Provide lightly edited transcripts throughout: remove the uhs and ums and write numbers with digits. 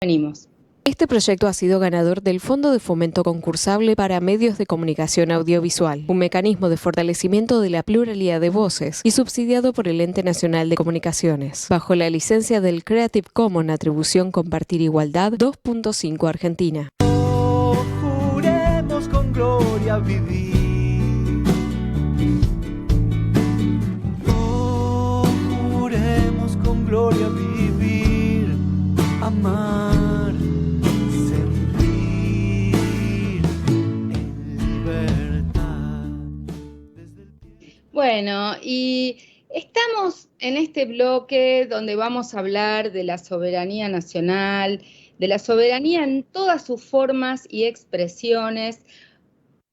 Venimos. Este proyecto ha sido ganador del Fondo de Fomento Concursable para Medios de Comunicación Audiovisual, un mecanismo de fortalecimiento de la pluralidad de voces y subsidiado por el Ente Nacional de Comunicaciones, bajo la licencia del Creative Commons Atribución Compartir Igualdad 2.5 Argentina. Oh, juremos con gloria vivir. Oh, juremos con gloria vivir, amar. Bueno, y estamos en este bloque donde vamos a hablar de la soberanía nacional, de la soberanía en todas sus formas y expresiones,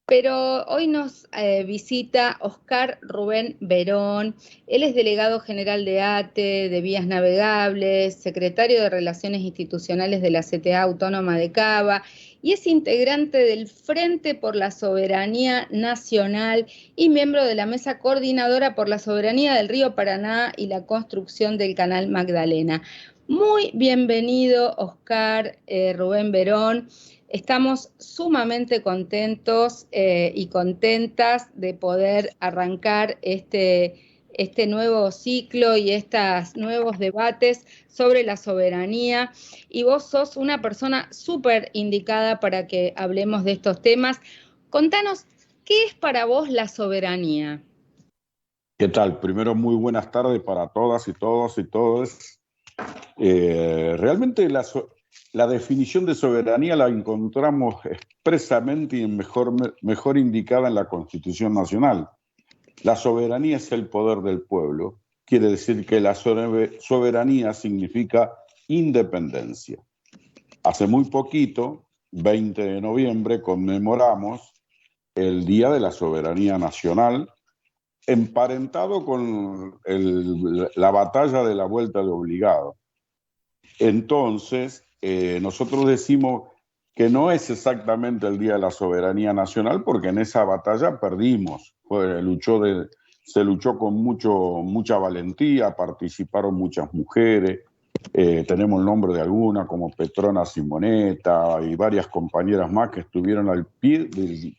pero hoy nos visita Oscar Rubén Verón. Él es delegado general de ATE, de Vías Navegables, secretario de Relaciones Institucionales de la CTA Autónoma de Cava y es integrante del Frente por la Soberanía Nacional y miembro de la Mesa Coordinadora por la Soberanía del Río Paraná y la construcción del Canal Magdalena. Muy bienvenido, Oscar Rubén Verón. Estamos sumamente contentos y contentas de poder arrancar este nuevo ciclo y estos nuevos debates sobre la soberanía. Y vos sos una persona súper indicada para que hablemos de estos temas. Contanos, ¿qué es para vos la soberanía? ¿Qué tal? Primero, muy buenas tardes para todas y todos y todos. Realmente la definición de soberanía la encontramos expresamente y mejor indicada en la Constitución Nacional. La soberanía es el poder del pueblo. Quiere decir que la soberanía significa independencia. Hace muy poquito, 20 de noviembre, conmemoramos el Día de la Soberanía Nacional, emparentado con la batalla de la Vuelta de Obligado. Entonces, nosotros decimos que no es exactamente el Día de la Soberanía Nacional porque en esa batalla perdimos. Se luchó con mucha valentía, participaron muchas mujeres, tenemos el nombre de algunas como Petrona Simonetta y varias compañeras más que estuvieron al pie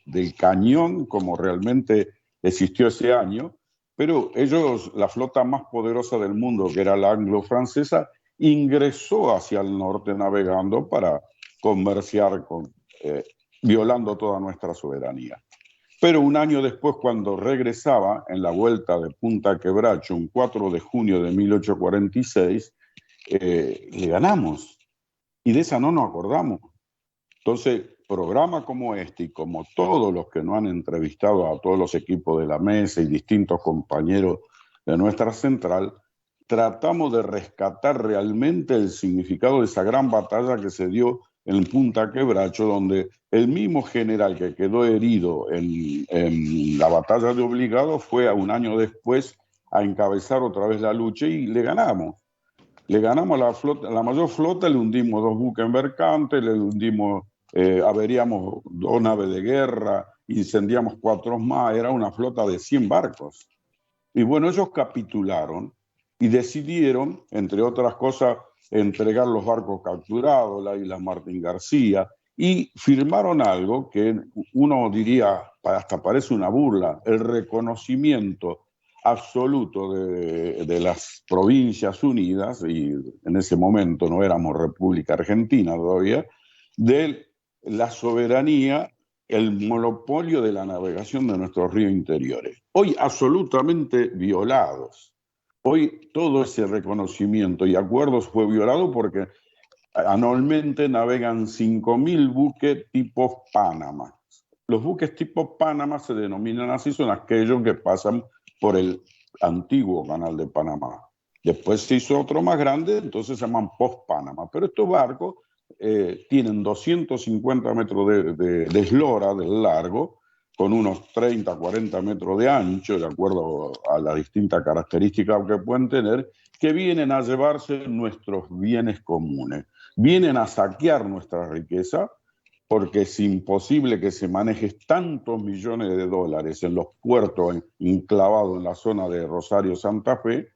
del cañón como realmente existió ese año, pero ellos, la flota más poderosa del mundo, que era la anglo-francesa, ingresó hacia el norte navegando para comerciar, violando toda nuestra soberanía. Pero un año después, cuando regresaba en la vuelta de Punta Quebracho, un 4 de junio de 1846, le ganamos. Y de esa no nos acordamos. Entonces, programas como este y como todos los que nos han entrevistado a todos los equipos de la mesa y distintos compañeros de nuestra central, tratamos de rescatar realmente el significado de esa gran batalla que se dio en Punta Quebracho, donde el mismo general que quedó herido en la batalla de Obligado fue a un año después a encabezar otra vez la lucha y le ganamos. Le ganamos la mayor flota, le hundimos 2 buques mercantes, le hundimos, averiamos 2 naves de guerra, incendiamos 4 más, era una flota de 100 barcos. Y bueno, ellos capitularon y decidieron, entre otras cosas, entregar los barcos capturados, la isla Martín García, y firmaron algo que uno diría, hasta parece una burla, el reconocimiento absoluto de las Provincias Unidas, y en ese momento no éramos República Argentina todavía, de la soberanía, el monopolio de la navegación de nuestros ríos interiores. Hoy absolutamente violados. Hoy todo ese reconocimiento y acuerdos fue violado porque anualmente navegan 5.000 buques tipo Panamá. Los buques tipo Panamá se denominan así, son aquellos que pasan por el antiguo canal de Panamá. Después se hizo otro más grande, entonces se llaman post-Panamá. Pero estos barcos tienen 250 metros de eslora del largo, con unos 30, 40 metros de ancho, de acuerdo a las distintas características que pueden tener, que vienen a llevarse nuestros bienes comunes. Vienen a saquear nuestra riqueza, porque es imposible que se maneje tantos millones de dólares en los puertos enclavados en la zona de Rosario Santa Fe,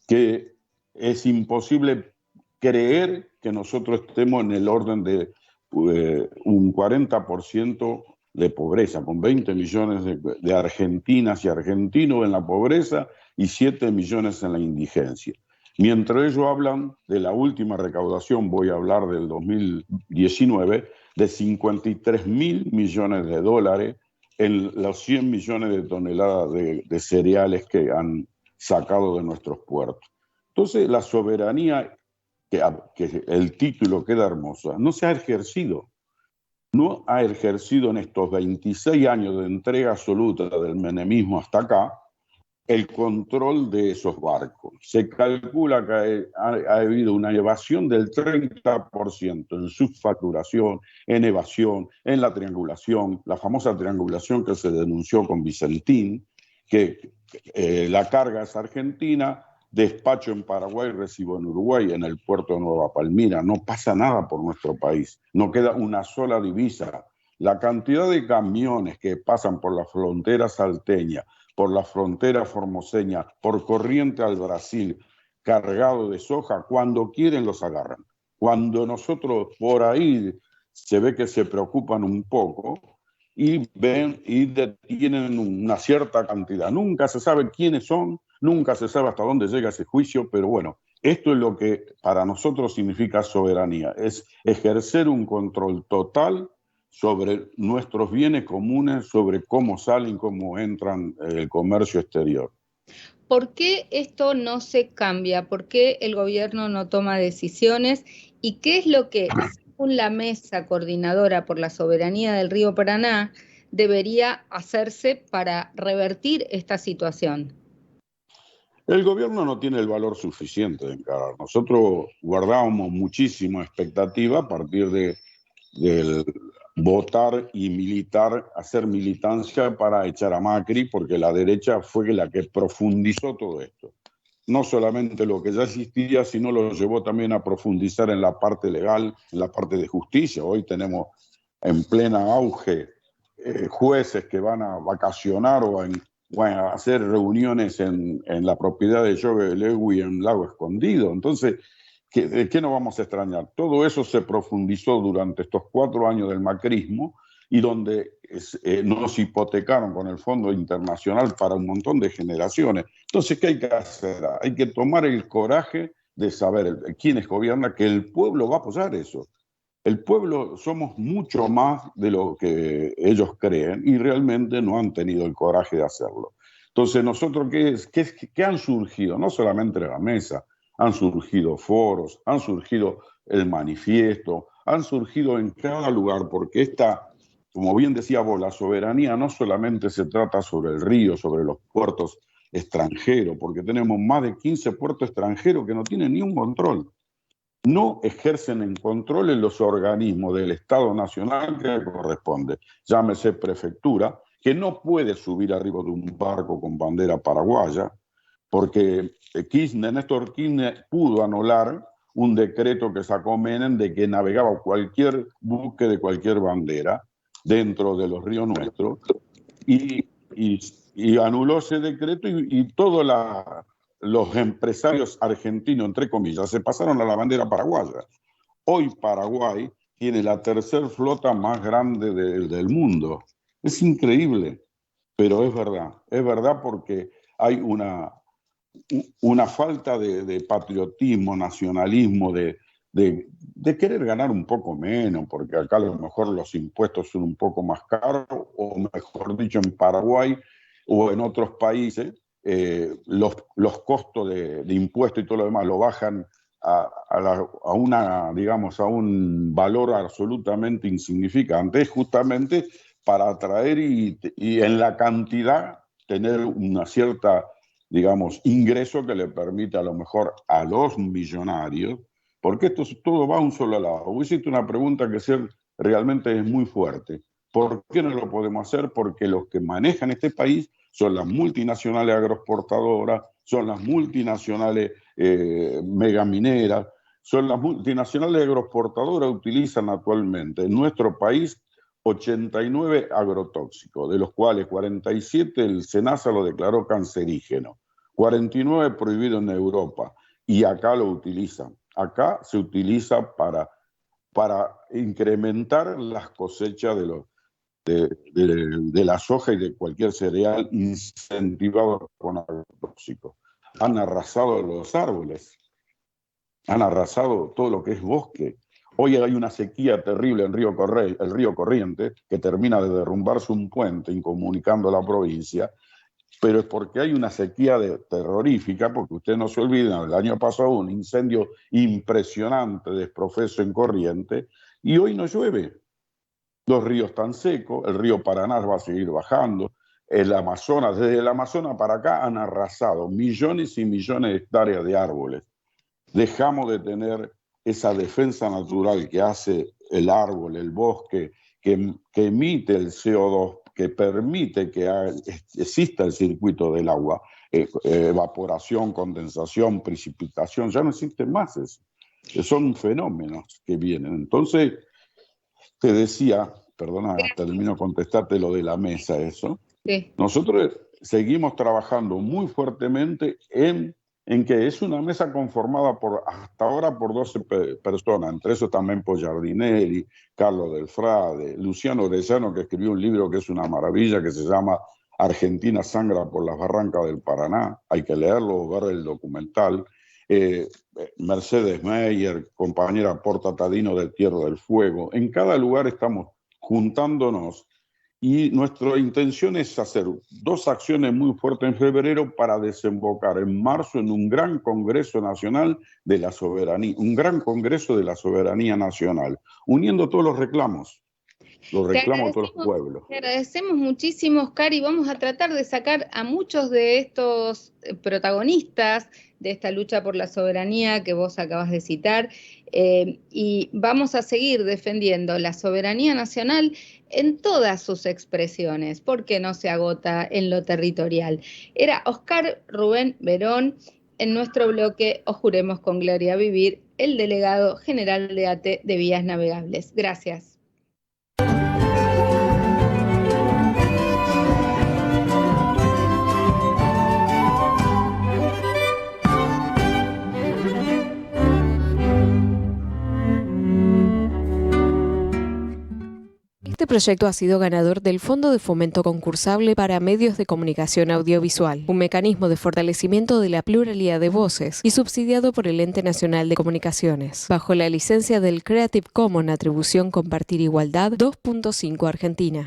que es imposible creer que nosotros estemos en el orden de un 40% de pobreza, con 20 millones de argentinas y argentinos en la pobreza y 7 millones en la indigencia. Mientras ellos hablan de la última recaudación, voy a hablar del 2019, de 53.000 millones de dólares en los 100 millones de toneladas de cereales que han sacado de nuestros puertos. Entonces, la soberanía, que el título queda hermoso, no se ha ejercido. No ha ejercido en estos 26 años de entrega absoluta del menemismo hasta acá el control de esos barcos. Se calcula que ha habido una evasión del 30% en subfacturación, en evasión, en la triangulación, la famosa triangulación que se denunció con Vicentín, que la carga es argentina, despacho en Paraguay, recibo en Uruguay, en el puerto de Nueva Palmira. No pasa nada por nuestro país, no queda una sola divisa. La cantidad de camiones que pasan por la frontera salteña, por la frontera formoseña, por Corriente al Brasil, cargado de soja, cuando quieren los agarran. Cuando nosotros por ahí se ve que se preocupan un poco y ven y detienen una cierta cantidad. Nunca se sabe quiénes son, nunca se sabe hasta dónde llega ese juicio, pero bueno, esto es lo que para nosotros significa soberanía, es ejercer un control total sobre nuestros bienes comunes, sobre cómo salen, cómo entran el comercio exterior. ¿Por qué esto no se cambia? ¿Por qué el gobierno no toma decisiones? ¿Y qué es lo que, según la Mesa Coordinadora por la Soberanía del Río Paraná, debería hacerse para revertir esta situación? El gobierno no tiene el valor suficiente de encarar. Nosotros guardábamos muchísima expectativa a partir del votar y militar, hacer militancia para echar a Macri, porque la derecha fue la que profundizó todo esto. No solamente lo que ya existía, sino lo llevó también a profundizar en la parte legal, en la parte de justicia. Hoy tenemos en plena auge jueces que van a vacacionar o a hacer reuniones en la propiedad de Joe Lewy en Lago Escondido. Entonces, ¿qué nos vamos a extrañar? Todo eso se profundizó durante estos 4 años del macrismo y donde nos hipotecaron con el Fondo Internacional para un montón de generaciones. Entonces, ¿qué hay que hacer? Hay que tomar el coraje de saber quiénes gobiernan, que el pueblo va a apoyar eso. El pueblo somos mucho más de lo que ellos creen y realmente no han tenido el coraje de hacerlo. Entonces, nosotros, ¿qué han surgido? No solamente la mesa, han surgido foros, han surgido el manifiesto, han surgido en cada lugar, porque esta, como bien decía vos, la soberanía no solamente se trata sobre el río, sobre los puertos extranjeros, porque tenemos más de 15 puertos extranjeros que no tienen ni un control. No ejercen en control en los organismos del Estado Nacional que corresponde, llámese prefectura, que no puede subir arriba de un barco con bandera paraguaya, porque Néstor Kirchner pudo anular un decreto que sacó Menem de que navegaba cualquier buque de cualquier bandera dentro de los ríos nuestros, y anuló ese decreto y todos los empresarios argentinos, entre comillas, se pasaron a la bandera paraguaya. Hoy Paraguay tiene la tercera flota más grande del mundo. Es increíble, pero es verdad porque hay una falta de patriotismo, nacionalismo, de querer ganar un poco menos, porque acá a lo mejor los impuestos son un poco más caros, o mejor dicho, en Paraguay o en otros países, los costos de impuestos y todo lo demás lo bajan a un valor absolutamente insignificante, es justamente para atraer y en la cantidad tener una cierta, digamos, ingreso que le permita a lo mejor a los millonarios, porque esto todo va a un solo lado. Vos hiciste una pregunta que realmente es muy fuerte. ¿Por qué no lo podemos hacer? Porque los que manejan este país son las multinacionales agroexportadoras, son las multinacionales megamineras, son las multinacionales agroexportadoras que utilizan actualmente en nuestro país 89 agrotóxicos, de los cuales 47 el SENASA lo declaró cancerígeno, 49 prohibido en Europa, y acá lo utilizan. acá se utiliza para incrementar las cosechas de la soja y de cualquier cereal incentivado con agrotóxicos. Han arrasado los árboles, han arrasado todo lo que es bosque. Hoy hay una sequía terrible en el río Corrientes, que termina de derrumbarse un puente incomunicando la provincia, pero es porque hay una sequía terrorífica, porque ustedes no se olviden, el año pasado un incendio impresionante, desprofeso en Corrientes, y hoy no llueve. Los ríos están secos, el río Paraná va a seguir bajando, el Amazonas, desde el Amazonas para acá han arrasado millones y millones de hectáreas de árboles. Dejamos de tener esa defensa natural que hace el árbol, el bosque, que emite el CO2, que permite que exista el circuito del agua, evaporación, condensación, precipitación, ya no existen más eso. Son fenómenos que vienen. Entonces, te decía, perdona, termino de contestarte lo de la mesa, eso. Sí. Nosotros seguimos trabajando muy fuertemente en que es una mesa conformada hasta ahora por 12 personas, entre esos también Pollardinelli, Carlos Delfrade, Luciano Orellano, que escribió un libro que es una maravilla, que se llama Argentina sangra por las barrancas del Paraná, hay que leerlo, ver el documental, Mercedes Meyer, compañera Porta Tadino de Tierra del Fuego. En cada lugar estamos juntándonos y nuestra intención es hacer 2 acciones muy fuertes en febrero para desembocar en marzo en un gran congreso nacional de la soberanía, un gran congreso de la soberanía nacional, uniendo todos los reclamos de todos los pueblos. Te agradecemos muchísimo, Oscar, y vamos a tratar de sacar a muchos de estos protagonistas de esta lucha por la soberanía que vos acabas de citar, y vamos a seguir defendiendo la soberanía nacional en todas sus expresiones, porque no se agota en lo territorial. Era Oscar Rubén Verón, en nuestro bloque O Juremos con Gloria Vivir, el delegado general de ATE de Vías Navegables. Gracias. Este proyecto ha sido ganador del Fondo de Fomento Concursable para Medios de Comunicación Audiovisual, un mecanismo de fortalecimiento de la pluralidad de voces y subsidiado por el Ente Nacional de Comunicaciones, bajo la licencia del Creative Commons Atribución Compartir Igualdad 2.5 Argentina.